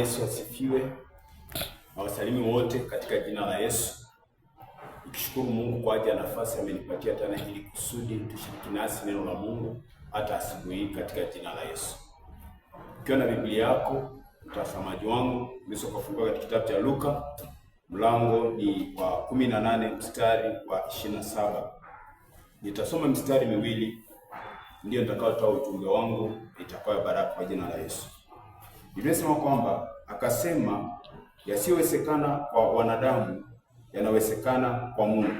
Yesu asifiwe. Nawasalimu wote katika jina la Yesu. Nikishukuru Mungu kwa ajili ya nafasi amenipatia tena ili kusudi tushiriki nasi neno la Mungu hata asubuhi katika jina la Yesu. Ukiwa na Biblia yako, mtazamaji wangu, unaweza kufungua katika kitabu cha Luka, mlango ni wa 18 mstari wa 27. Nitasoma mstari miwili ndio nitakaotoa ujumbe wangu, itakuwa baraka kwa jina la Yesu. Biblia inasema kwamba akasema, yasiyowezekana kwa wanadamu yanawezekana kwa Mungu.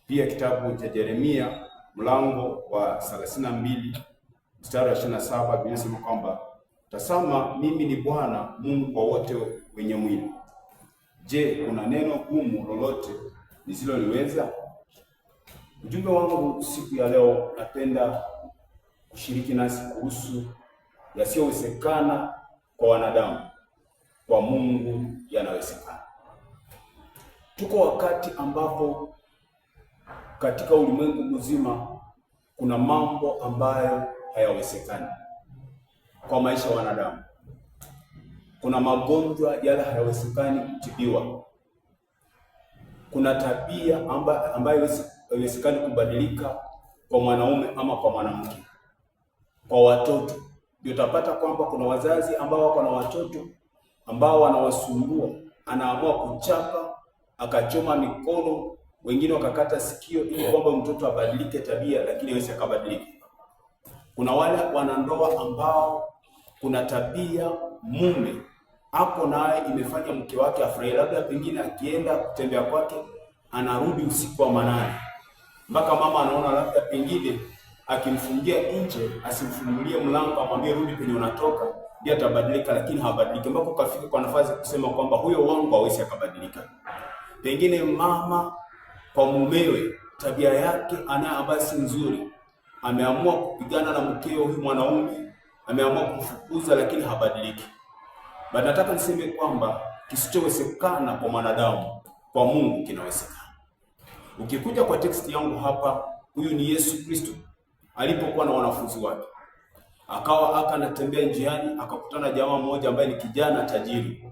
Pia kitabu cha Yeremia mlango wa 32 mstari wa 27, Biblia inasema kwamba tazama, mimi ni Bwana Mungu kwa wote wenye mwili. Je, kuna neno gumu lolote nisiloliweza? Ujumbe wangu siku ya leo, napenda kushiriki nasi kuhusu yasiyowezekana kwa wanadamu, kwa Mungu yanawezekana. Tuko wakati ambapo katika ulimwengu mzima kuna mambo ambayo hayawezekani kwa maisha ya wanadamu. Kuna magonjwa yale hayawezekani kutibiwa. Kuna tabia ambayo haiwezekani kubadilika kwa mwanaume ama kwa mwanamke. Kwa watoto ndio utapata kwamba kuna wazazi ambao wako na watoto ambao wanawasumbua, anaamua kuchapa, akachoma mikono, wengine wakakata sikio ili kwamba mtoto abadilike tabia, lakini hawezi akabadilika. Kuna wale wanandoa ambao kuna tabia mume hapo naye imefanya mke wake afurahi, labda pengine akienda kutembea kwake anarudi usiku wa manane, mpaka mama anaona labda pengine akimfungia nje, asimfungulie mlango, amwambie rudi penye unatoka, ndiye atabadilika, lakini habadiliki, mpaka ukafika kwa nafasi ya kusema kwamba huyo wangu hawezi akabadilika. Pengine mama kwa mumewe, tabia yake ambayo si nzuri, ameamua kupigana na mkeo, huyu mwanaume ameamua kumfukuza, lakini habadiliki. Bado nataka niseme kwamba kisichowezekana kwa mwanadamu, kwa Mungu kinawezekana. Ukikuja kwa text yangu hapa, huyu ni Yesu Kristo alipokuwa na wanafunzi wake. Akawa anatembea njiani, akakutana jamaa mmoja ambaye ni kijana tajiri.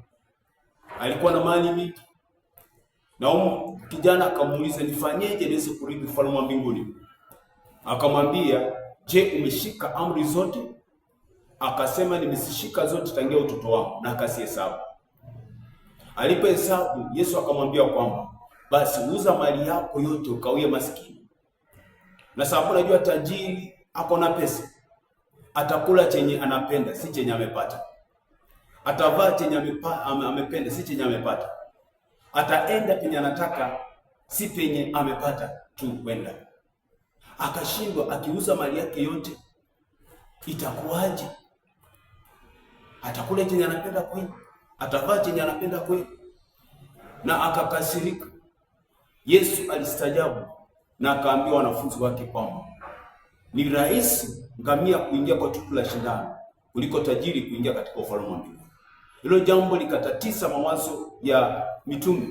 Alikuwa na mali mingi. Na huyo kijana akamuuliza, nifanyeje niweze kurithi ufalme wa mbinguni? Akamwambia, je, umeshika amri zote? Akasema, nimezishika zote tangia utoto wangu, na akazihesabu. Alipohesabu, Yesu akamwambia kwamba basi uza mali yako yote ukawie maskini. Na sababu najua tajiri hapo na pesa, atakula chenye anapenda, si chenye amepata. Atavaa chenye amependa, si chenye amepata. Ataenda penye anataka, si penye amepata tu kwenda. Akashindwa, akiuza mali yake yote itakuwaje? Atakula chenye anapenda kweli? Atavaa chenye anapenda kweli? Na akakasirika. Yesu alistajabu na akaambia wanafunzi wake kwamba ni rahisi ngamia kuingia kwa tundu la shindano kuliko tajiri kuingia katika ufalme wa mbinguni. Hilo jambo likatatiza mawazo ya mitume.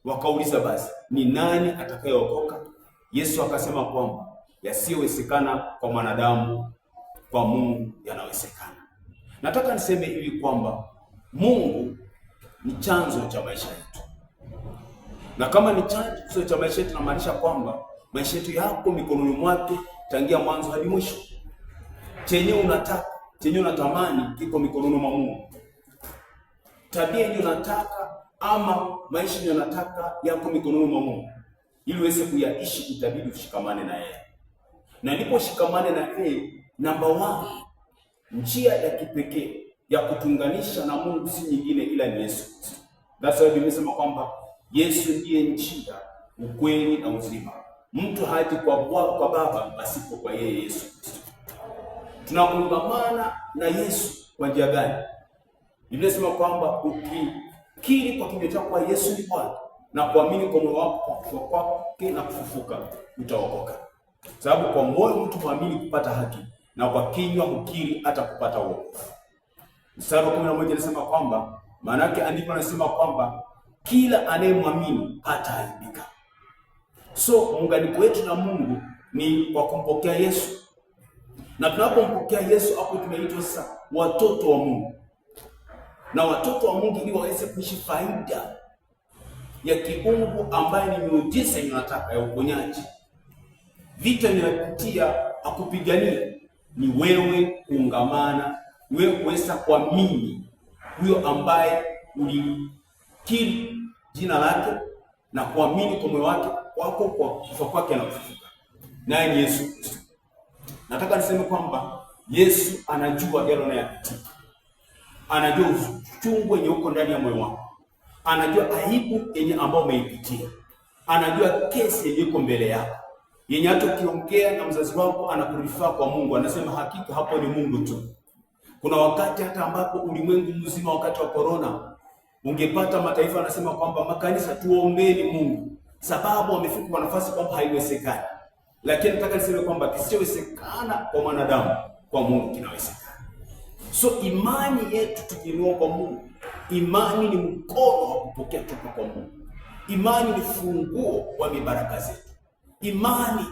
Wakauliza, basi ni nani atakayeokoka? Yesu akasema kwamba yasiyowezekana kwa mwanadamu, kwa Mungu yanawezekana. Nataka niseme hivi kwamba Mungu ni chanzo cha maisha yetu. Na kama ni chanzo cha maisha yetu, inamaanisha kwamba maisha yetu yako mikononi mwake tangia mwanzo hadi mwisho. Chenye unataka, chenye unatamani kiko mikononi mwa Mungu. Tabia hiyo unataka ama maisha hiyo unataka yako mikononi mwa Mungu. Ili uweze kuyaishi, itabidi ushikamane na yeye. Na ndipo shikamane na yeye, namba 1, njia ya kipekee ya kutunganisha na Mungu si nyingine ila ni Yesu. That's why Biblia inasema kwamba Yesu ndiye njia, ukweli na uzima. Mtu haji kwa Baba pasipo kwa yeye Yesu. Tunakungamana na Yesu kwa njia gani? Biblia inasema kwamba ukikiri kwa kinywa chako kwa Yesu ni Bwana na kuamini kwa moyo wako kwake na kufufuka, utaokoka. Sababu kwa moyo mtu huamini kupata haki, na kwa kinywa hukiri hata kupata wokovu. Mstari wa 11 anasema kwamba, maana yake andiko anasema kwamba kila anayemwamini hataaibika. So muunganiko wetu na Mungu ni kwa kumpokea Yesu. Na tunapompokea Yesu, hapo tumeitwa sasa watoto wa Mungu. na watoto wa Mungu ili waweze kuishi faida ya kiungu ambaye ni miujiza inataka ya uponyaji. Vita inayopitia akupigania ni wewe kuungamana, wewe kuweza kuamini huyo ambaye ulikiri jina lake na kuamini kwa moyo wako kwa kufa kwake na kufufuka, naye ni Yesu Kristo. Nataka niseme kwamba Yesu anajua yale unayopitia, anajua uchungu wenye uko ndani ya moyo wako, anajua aibu yenye ambao umeipitia, anajua kesi yenye iko mbele yako, yenye hata ukiongea na mzazi wako anakurifaa kwa Mungu, anasema hakika hapo ni Mungu tu. Kuna wakati hata ambapo ulimwengu mzima wakati wa corona ungepata mataifa anasema kwamba makanisa tuombeeni Mungu, sababu wamefika kwa nafasi kwamba haiwezekani. Lakini nataka niseme kwamba kisichowezekana kwa mwanadamu kwa Mungu kinawezekana. So imani yetu tukiinua kwa Mungu, imani ni mkono wa kupokea kutoka kwa Mungu. Imani ni funguo wa mibaraka zetu. Imani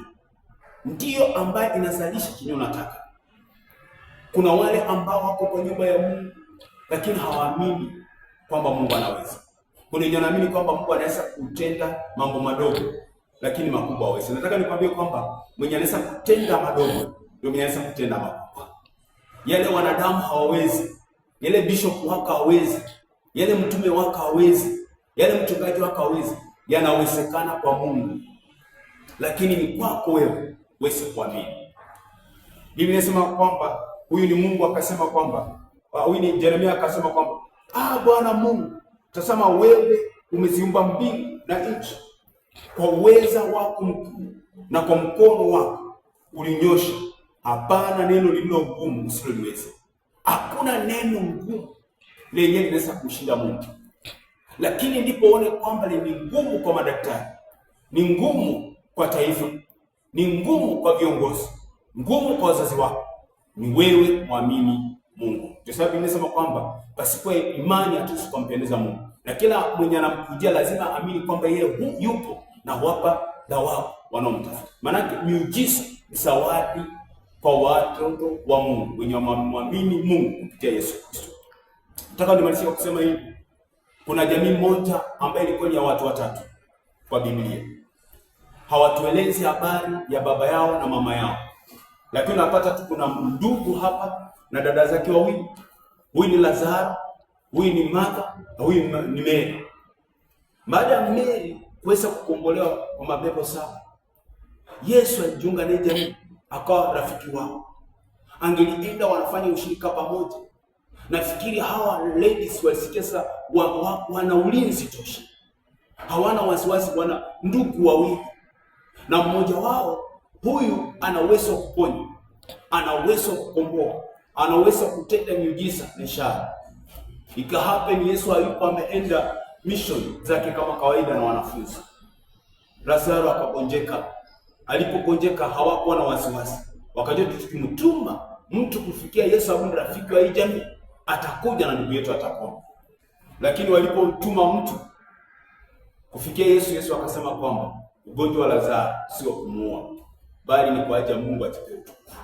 ndiyo ambayo inazalisha kinyo nataka. Kuna wale ambao wako kwa nyumba ya Mungu lakini hawaamini kwamba Mungu anaweza. Kuna wenye wanaamini kwamba Mungu anaweza kutenda mambo madogo lakini makubwa hawezi. Nataka nikwambie kwamba mwenye anaweza kutenda madogo ndio mwenye anaweza kutenda makubwa. Yale wanadamu hawawezi, yale bishop wako hawezi, yale mtume wako hawezi, yale mchungaji wako hawezi, yanawezekana kwa Mungu. Lakini ni kwako wewe uweze kuamini. Biblia inasema kwamba huyu ni Mungu, akasema kwamba huyu ni Yeremia akasema kwamba Bwana Mungu, tazama wewe umeziumba mbingu na nchi kwa uweza wako mkuu, na kwa mkono wako ulinyosha. Hapana neno lililo ngumu usiloliweza. Hakuna neno ngumu lenye linaweza kumshinda Mungu. Lakini ndipo uone kwamba ni ngumu kwa madaktari, ni ngumu kwa taifa, ni ngumu kwa viongozi, ngumu kwa wazazi wako, ni wewe muamini Mungu. Kwa sababu inasema kwamba pasipo imani hatuwezi kumpendeza Mungu. Na kila mwenye anamkujia lazima amini kwamba yeye yupo na huwapa thawabu wanaomtafuta. Maana miujiza ni zawadi kwa watoto wa Mungu wenye wamwamini Mungu kupitia Yesu Kristo. Nataka nimalizie kwa kusema hivi. Kuna jamii moja ambayo ilikuwa ni ya watu watatu kwa Biblia. Hawatuelezi habari ya baba yao na mama yao. Lakini unapata tu kuna ndugu hapa na dada zake wawili. Huyu ni Lazaro, huyu ni Martha, na huyu ni Mary. Baada ya Mary kuweza kukombolewa kwa mapepo saba, Yesu alijiunga na jamii, akawa rafiki wao. Angelienda wanafanya ushirika pamoja. Nafikiri hawa ladies walisikia wana ulinzi tosha. Hawana wasiwasi, wana ndugu wawili. Na mmoja wao huyu ana uwezo wa kuponya, ana uwezo wa kukomboa, ana uwezo wa kutenda miujiza na ishara. Ikahappen Yesu hayupo ameenda mission zake kama kawaida na wanafunzi. Lazaro akagonjeka. Alipogonjeka hawakuwa na wasiwasi. Wakajua tukimtuma mtu kufikia Yesu ambaye rafiki wa hii jamii, atakuja na ndugu yetu atapona. Lakini walipomtuma mtu kufikia Yesu, Yesu akasema kwamba ugonjwa wa Lazaro sio kumuua, bali ni kwa ajili ya Mungu atupe utukufu.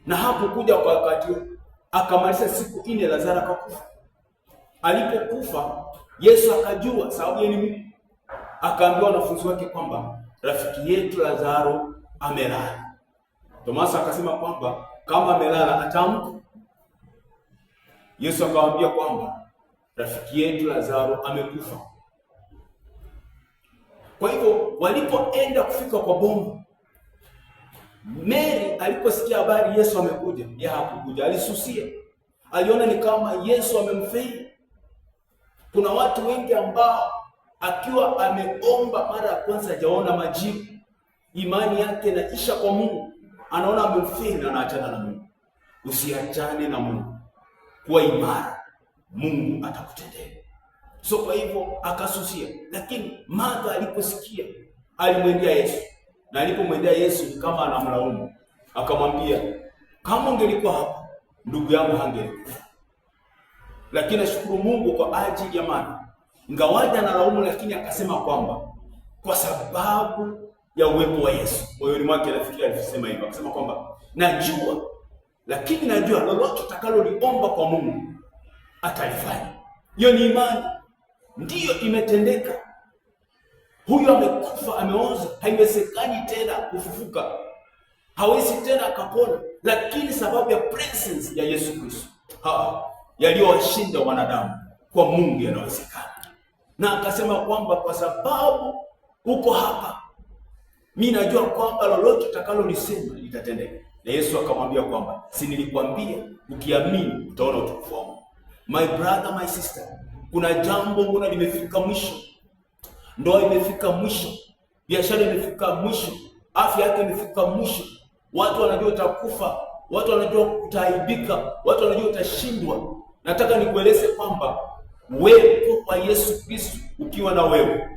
Na hapo kuja kwa wakati akamaliza siku 4 Lazaro akakufa. Alipokufa Yesu akajua sababu yeye ni Mungu. Akaambia wanafunzi wake kwamba rafiki yetu Lazaro amelala. Tomaso akasema kwamba kama amelala ataamka. Yesu akamwambia kwamba rafiki yetu Lazaro amekufa. Kwa hivyo walipoenda kufika kwa bomu, Mary aliposikia habari Yesu amekuja, yeye hakukuja, alisusia. Aliona ni kama Yesu amemfeli. Kuna watu wengi ambao akiwa ameomba mara ya kwanza hajaona majibu, imani yake inaisha kwa Mungu, anaona amemfeli na anaachana na Mungu. Usiachane na Mungu. Kuwa imara, Mungu atakutendea. So kwa hivyo akasusia. Lakini Martha aliposikia alimwendea Yesu. Na alipomwendea Yesu ni kama anamlaumu. Akamwambia, kama ungelikuwa hapa ndugu yangu hangelikufa. Lakini nashukuru Mungu kwa ajili ya Martha. Ingawaje analaumu, lakini akasema kwamba kwa sababu ya uwepo wa Yesu. Moyoni mwake nafikiri alisema hivyo. Akasema kwamba najua, lakini najua lolote utakaloliomba kwa Mungu atalifanya. Hiyo ni imani, ndiyo imetendeka. Huyu amekufa, ameoza, haiwezekani tena kufufuka, hawezi tena akapona, lakini sababu ya presence ya Yesu Kristo, yaliyowashinda wanadamu, kwa Mungu yanawezekana. Na akasema kwamba kwa sababu uko hapa, mimi najua kwamba lolote utakalolisema litatendeka. Na Yesu akamwambia kwamba si nilikwambia ukiamini utaona utukufu wangu. My brother, my sister, kuna jambo mbona limefika mwisho. Ndoa imefika mwisho, biashara imefika mwisho, afya yake imefika mwisho. Watu wanajua utakufa, watu wanajua utaaibika, watu wanajua utashindwa. Nataka nikueleze kwamba uwepo wa Yesu Kristo ukiwa na wewe,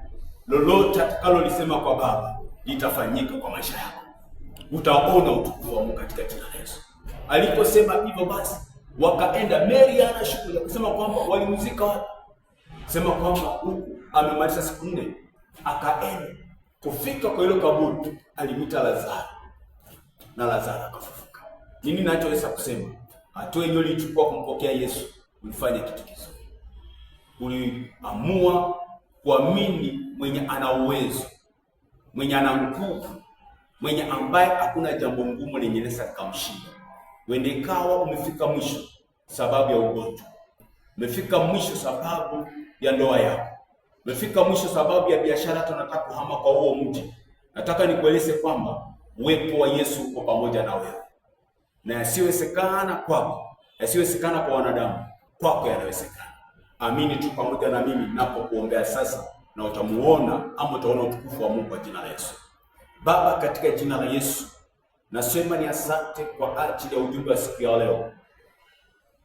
lolote atakalolisema kwa Baba litafanyika kwa maisha yako. Utaona utukufu wa Mungu katika jina la Yesu. Aliposema hivyo basi, wakaenda. Mary ana shughuli kusema kwamba walimzika wapi? Sema kwamba huku amemaliza siku 4, akaenda. Kufika kwa ile kaburi, alimita Lazaro, na Lazaro akafufuka. Nini ninachoweza kusema? Hatua hiyo ilichukua kumpokea Yesu, ulifanya kitu kizuri. Uliamua kuamini mwenye ana uwezo, mwenye ana nguvu, mwenye ambaye hakuna jambo ngumu lenye linaweza kumshinda. Wende ikawa umefika mwisho sababu ya ugonjwa, umefika mwisho sababu ya ndoa yako, umefika mwisho sababu ya biashara, tunataka kuhama kwa huo mji. Nataka nikueleze kwamba uwepo wa Yesu uko pamoja na wewe, na yasiwezekana kwako, yasiwezekana kwa wanadamu, kwako yanawezekana. Amini tu pamoja na mimi ninapokuombea sasa, na utamuona ama utaona utukufu wa Mungu kwa jina la Yesu. Baba, katika jina la Yesu, nasema ni asante kwa ajili ya ujumbe wa siku ya leo.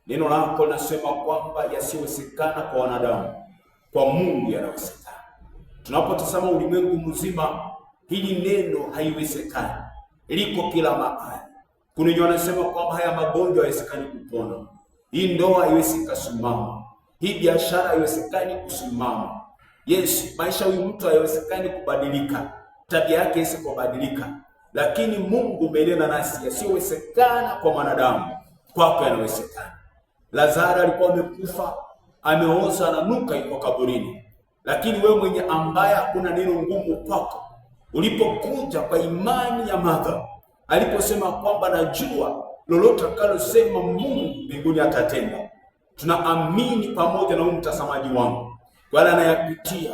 Neno lako nasema kwamba yasiwezekana kwa wanadamu, kwa Mungu yanawezekana. Tunapotazama ulimwengu mzima, hili neno haiwezekani, liko kila mahali. Kuna wenye wanasema kwamba haya magonjwa hayawezekani kupona, hii ndoa haiwezi kusimama, hii biashara haiwezekani kusimama. Yesu, maisha huyu mtu haiwezekani kubadilika, tabia yake haiwezi kubadilika. Lakini Mungu umenena nasi, yasiyowezekana kwa wanadamu, kwako yanawezekana. Lazaro alikuwa amekufa, ameoza, ananuka, yuko kaburini. Lakini wewe mwenye ambaye hakuna neno ngumu kwako, ulipokuja kwa imani ya Martha, aliposema kwamba najua lolote akalosema Mungu mbinguni atatenda. Tunaamini pamoja na huyu mtazamaji wangu, wale anayapitia,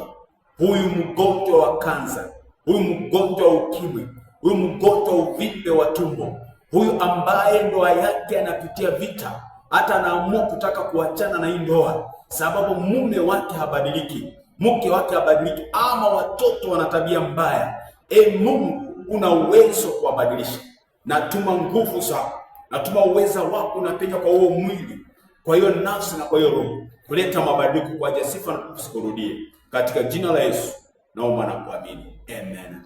huyu mgonjwa wa kansa, huyu mgonjwa wa ukimwi, huyu mgonjwa wa uvimbe wa tumbo, huyu ambaye ndoa yake anapitia vita, hata anaamua kutaka kuachana na hii ndoa sababu mume wake habadiliki, mke wake habadiliki, ama watoto wana tabia mbaya. Mungu una uwezo kuwabadilisha. Natuma nguvu zako, natuma uweza wako unapenya kwa huo mwili, kwa hiyo nafsi na kwa hiyo roho, kuleta mabadiliko kwa ajili ya sifa na kusikurudie. Katika jina la Yesu naomba na kuamini. Amen.